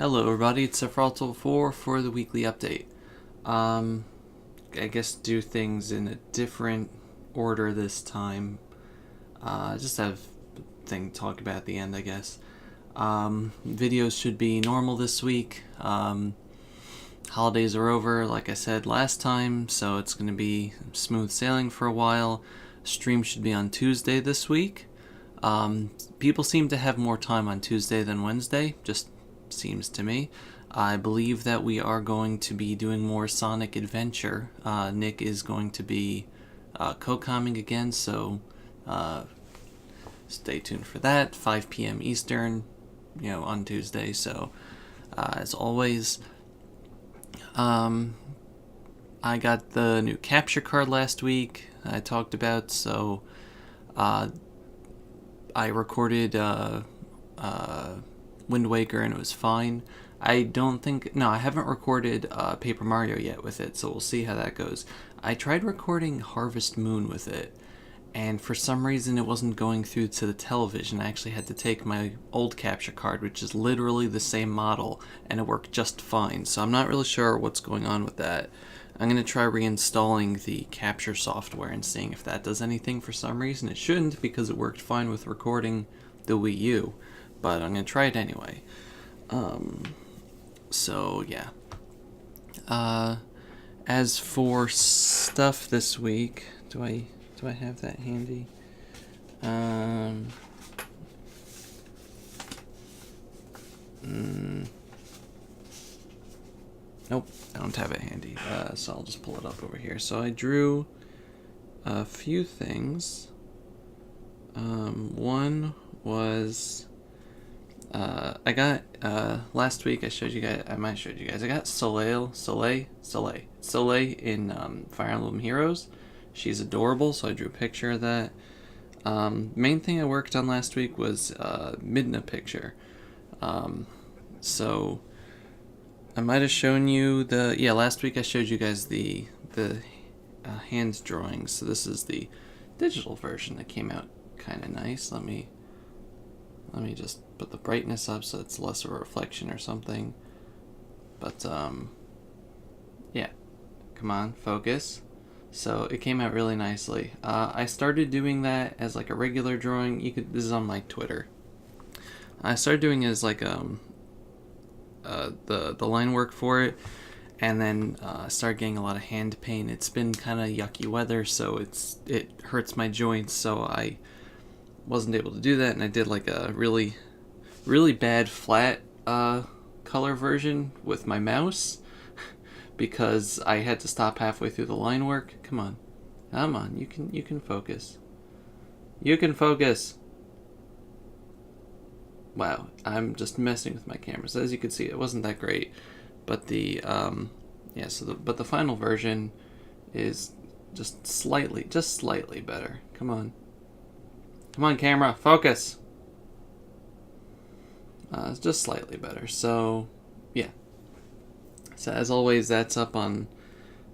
Hello everybody, it's Sephiroth4 for the weekly update. I guess do things in a different order this time. Just have a thing to talk about at the end, I guess. Videos should be normal this week. Holidays are over, like I said last time, so it's going to be smooth sailing for a while. Stream should be on Tuesday this week. People seem to have more time on Tuesday than Wednesday, just seems to me. I believe that we are going to be doing more Sonic Adventure. Nick is going to be co-comming again, so stay tuned for that. 5 p.m. Eastern, on Tuesday. So, as always, I got the new capture card last week I talked about, so I recorded Wind Waker and it was fine. I haven't recorded Paper Mario yet with it, so we'll see how that goes. I tried recording Harvest Moon with it, and for some reason it wasn't going through to the television. I actually had to take my old capture card, which is literally the same model, and it worked just fine. So I'm not really sure what's going on with that. I'm going to try reinstalling the capture software and seeing if that does anything for some reason. It shouldn't, because it worked fine with recording the Wii U, but I'm going to try it anyway. So yeah. As for stuff this week, do I have that handy? Nope, I don't have it handy. So I'll just pull it up over here. So I drew a few things. One was I got last week I might have showed you guys. I got Soleil in Fire Emblem Heroes. She's adorable, so I drew a picture of that. Main thing I worked on last week was Midna picture. So I might have shown you last week I showed you guys the hand drawings. So this is the digital version that came out kind of nice. Let me just put the brightness up so it's less of a reflection or something. But yeah, come on, focus. So it came out really nicely. I started doing that as like a regular drawing. This is on my Twitter. I started doing it as like the line work for it, and then started getting a lot of hand pain. It's been kind of yucky weather, so it hurts my joints, so I wasn't able to do that, and I did like a really bad flat color version with my mouse because I had to stop halfway through the line work. Come on, you can focus. You can focus. Wow, I'm just messing with my camera. So as you can see, it wasn't that great, but the final version is just slightly better. Come on, camera, focus. It's just slightly better. So yeah. So as always, that's up on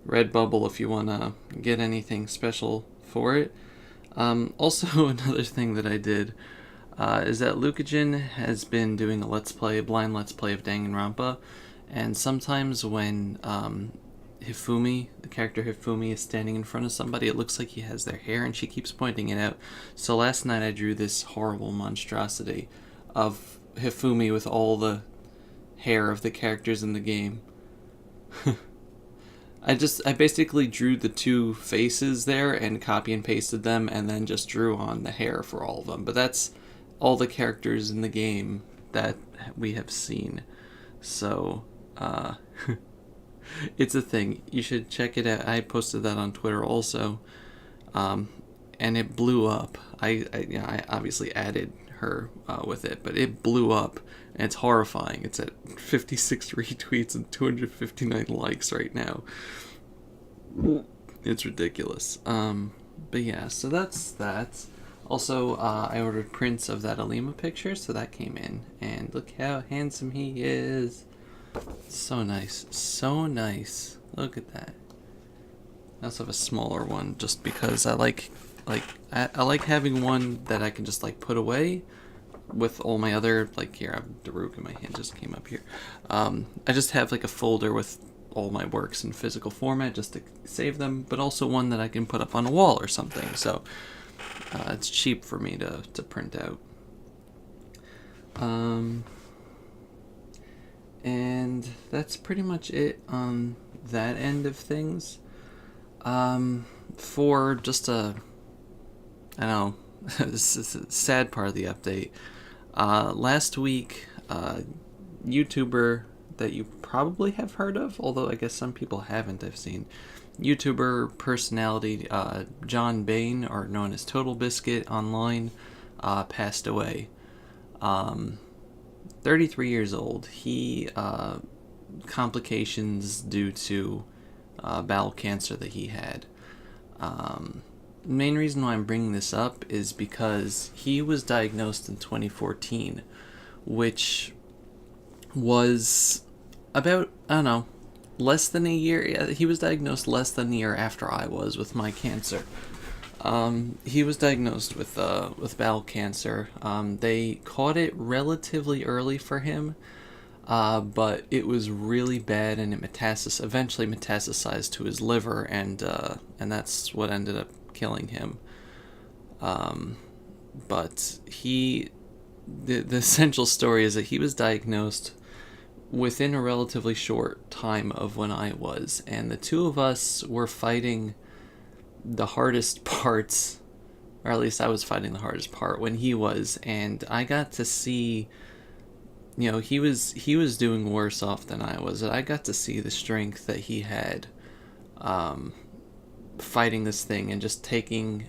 Redbubble if you want to get anything special for it. Also, another thing that I did is that Lucajin has been doing a blind let's play of Danganronpa, and sometimes when Hifumi, the character Hifumi, is standing in front of somebody, it looks like he has their hair, and she keeps pointing it out. So last night I drew this horrible monstrosity of Hifumi with all the hair of the characters in the game. I basically drew the two faces there and copy and pasted them, and then just drew on the hair for all of them. But that's all the characters in the game that we have seen. So, it's a thing. You should check it out. I posted that on Twitter also, and it blew up. I obviously added her with it, but it blew up, and it's horrifying. It's at 56 retweets and 259 likes right now. It's ridiculous. But yeah, so that's that. Also, I ordered prints of that Alima picture, so that came in, and look how handsome he is. So nice, so nice. Look at that. I also have a smaller one, just because I like having one that I can just like put away, with all my other, like, here, I have Daruk in my hand, just came up here. I just have like a folder with all my works in physical format just to save them, but also one that I can put up on a wall or something. So it's cheap for me to print out. And that's pretty much it on that end of things. For just I don't know, this is a sad part of the update. Last week, YouTuber that you probably have heard of, although I guess some people haven't, I've seen, YouTuber personality John Bain, or known as TotalBiscuit online, passed away. 33 years old. He, complications due to bowel cancer that he had. The main reason why I'm bringing this up is because he was diagnosed in 2014, which was about, I don't know, less than a year. He was diagnosed less than a year after I was with my cancer. He was diagnosed with bowel cancer. They caught it relatively early for him, but it was really bad, and it eventually metastasized to his liver, and that's what ended up killing him. But the essential story is that he was diagnosed within a relatively short time of when I was, and the two of us were fighting the hardest parts, or at least I was fighting the hardest part when he was, and I got to see, he was doing worse off than I was. I got to see the strength that he had fighting this thing and just taking,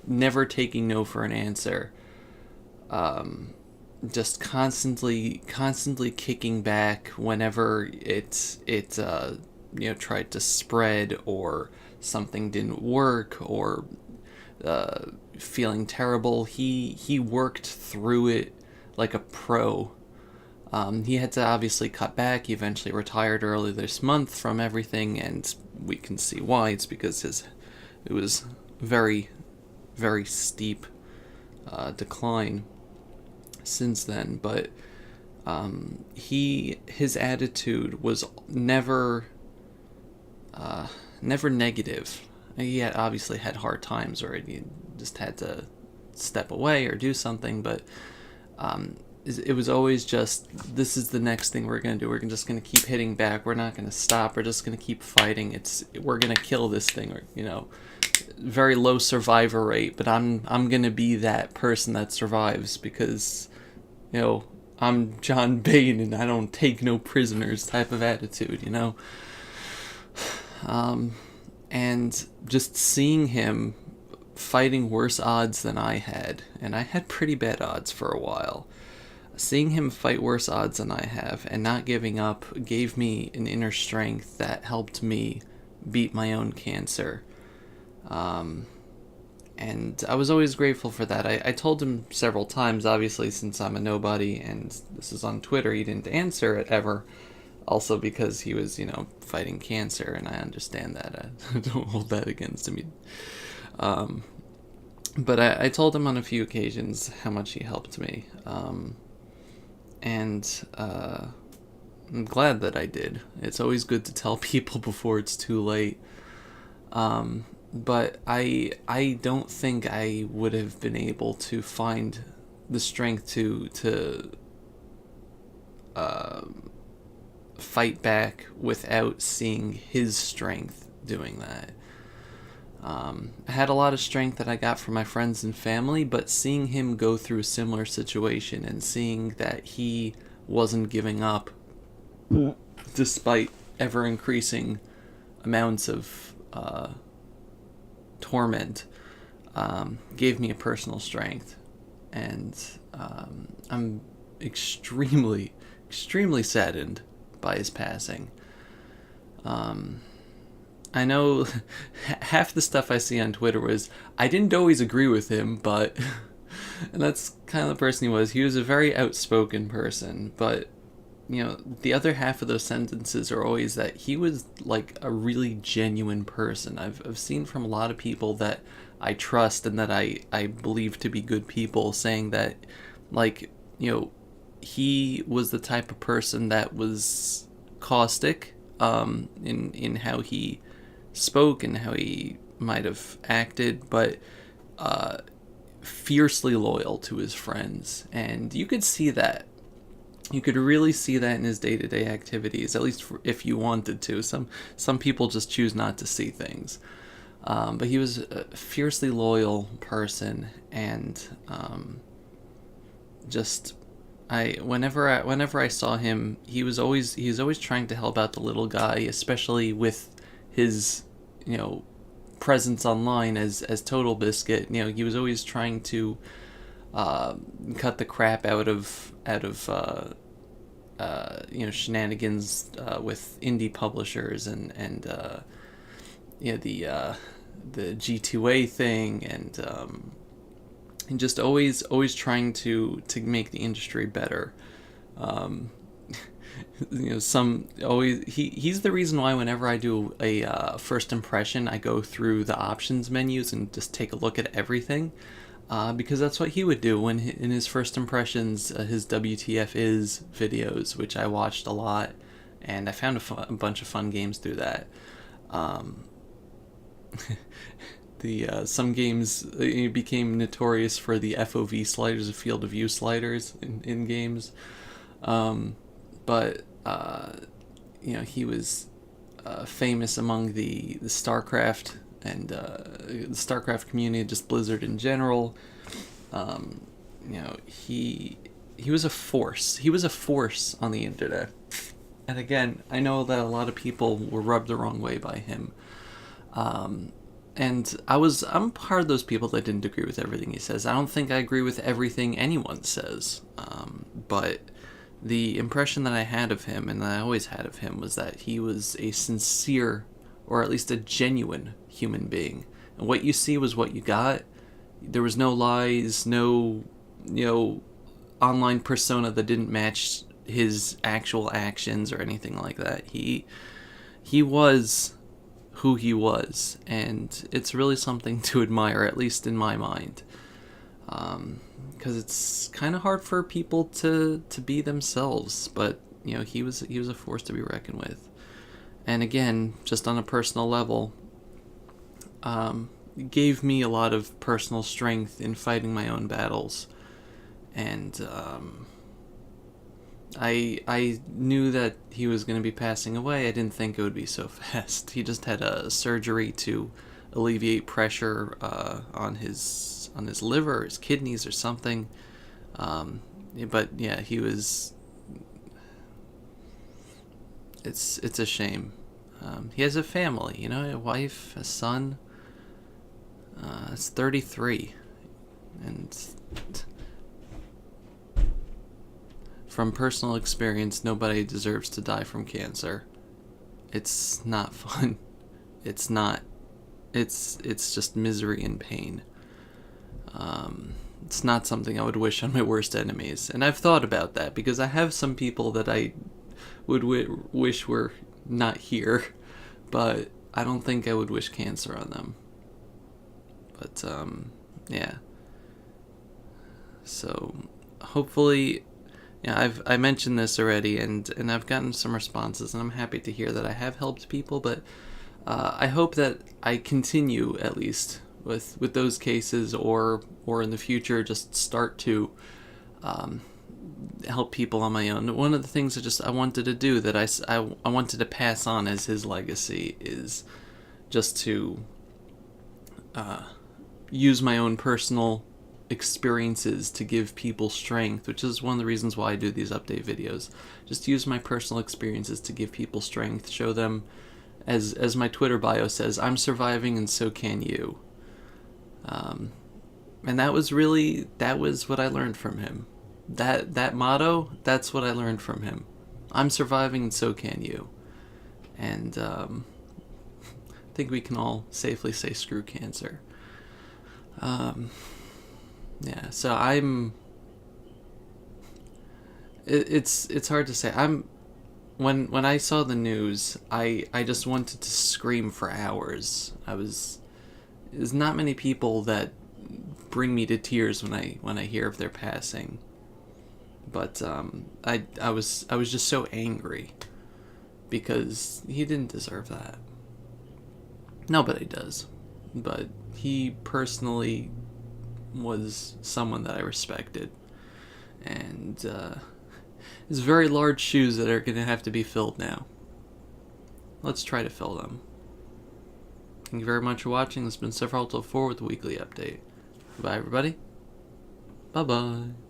never taking no for an answer. Just constantly kicking back whenever it tried to spread, or something didn't work, or feeling terrible. He worked through it like a pro. He had to obviously cut back. He eventually retired early this month from everything, and we can see why. It's because it was very, very steep decline since then. But his attitude was never negative. He obviously had hard times, or he just had to step away or do something, but it was always just, this is the next thing we're going to do. We're just going to keep hitting back. We're not going to stop. We're just going to keep fighting. We're going to kill this thing. Or, very low survivor rate, but I'm going to be that person that survives because, I'm John Bain and I don't take no prisoners type of attitude, And just seeing him fighting worse odds than I had, and I had pretty bad odds for a while. Seeing him fight worse odds than I have and not giving up gave me an inner strength that helped me beat my own cancer. And I was always grateful for that. I told him several times, obviously, since I'm a nobody and this is on Twitter, he didn't answer it ever. Also because he was, fighting cancer, and I understand that. I don't hold that against him. But I told him on a few occasions how much he helped me. And I'm glad that I did. It's always good to tell people before it's too late. But I don't think I would have been able to find the strength to fight back without seeing his strength doing that. I had a lot of strength that I got from my friends and family, but seeing him go through a similar situation and seeing that he wasn't giving up despite ever increasing amounts of torment gave me a personal strength. And I'm extremely saddened by his passing. I know half the stuff I see on Twitter was, I didn't always agree with him, but... and that's kind of the person he was. He was a very outspoken person, but, the other half of those sentences are always that he was, like, a really genuine person. I've seen from a lot of people that I trust and that I believe to be good people, saying that, like, he was the type of person that was caustic, in how he spoke and how he might have acted, but uh, fiercely loyal to his friends. And you could see that. You could really see that in his day-to-day activities, at least if you wanted to. Some people just choose not to see things. But he was a fiercely loyal person, and just whenever I saw him, he's always trying to help out the little guy, especially with his presence online as TotalBiscuit. He was always trying to cut the crap out of shenanigans with indie publishers and the G2A thing, and just always trying to make the industry better. He's the reason why whenever I do a first impression, I go through the options menus and just take a look at everything, because that's what he would do when in his first impressions, his WTF is videos, which I watched a lot, and I found a bunch of fun games through that. Some games became notorious for the FOV sliders, the field of view sliders in games. But he was famous among the StarCraft and the StarCraft community, just Blizzard in general. He was a force. He was a force on the internet. And again, I know that a lot of people were rubbed the wrong way by him. And I'm part of those people that didn't agree with everything he says. I don't think I agree with everything anyone says. But the impression that I had of him, and that I always had of him, was that he was a sincere, or at least a genuine human being. And what you see was what you got. There was no lies, no, online persona that didn't match his actual actions or anything like that. He was who he was, and it's really something to admire, at least in my mind, because it's kind of hard for people to be themselves, but he was a force to be reckoned with. And again, just on a personal level, gave me a lot of personal strength in fighting my own battles, and I knew that he was going to be passing away. I didn't think it would be so fast. He just had a surgery to alleviate pressure on his liver, or his kidneys, or something. But yeah, he was. It's a shame. He has a family, a wife, a son. It's 33, and from personal experience, nobody deserves to die from cancer. It's not fun. It's not. It's just misery and pain. It's not something I would wish on my worst enemies. And I've thought about that, because I have some people that I would wish were not here, but I don't think I would wish cancer on them. But, yeah. So, hopefully, I mentioned this already, and I've gotten some responses, and I'm happy to hear that I have helped people, but I hope that I continue, at least, with those cases, or in the future, just start to help people on my own. One of the things I wanted to do, that I wanted to pass on as his legacy, is just to use my own personal experiences to give people strength, which is one of the reasons why I do these update videos. Just use my personal experiences to give people strength, show them, as my Twitter bio says, I'm surviving and so can you. And that was what I learned from him. That motto, that's what I learned from him. I'm surviving and so can you. And I think we can all safely say screw cancer. Yeah, so it's hard to say. When I saw the news, I just wanted to scream for hours. there's not many people that bring me to tears when I hear of their passing. But I was just so angry because he didn't deserve that. Nobody does, but he personally was someone that I respected, and there's very large shoes that are going to have to be filled now. Let's try to fill them. Thank you very much for watching. This has been Sephiroth 4 with the weekly update. Bye, everybody. Bye-bye.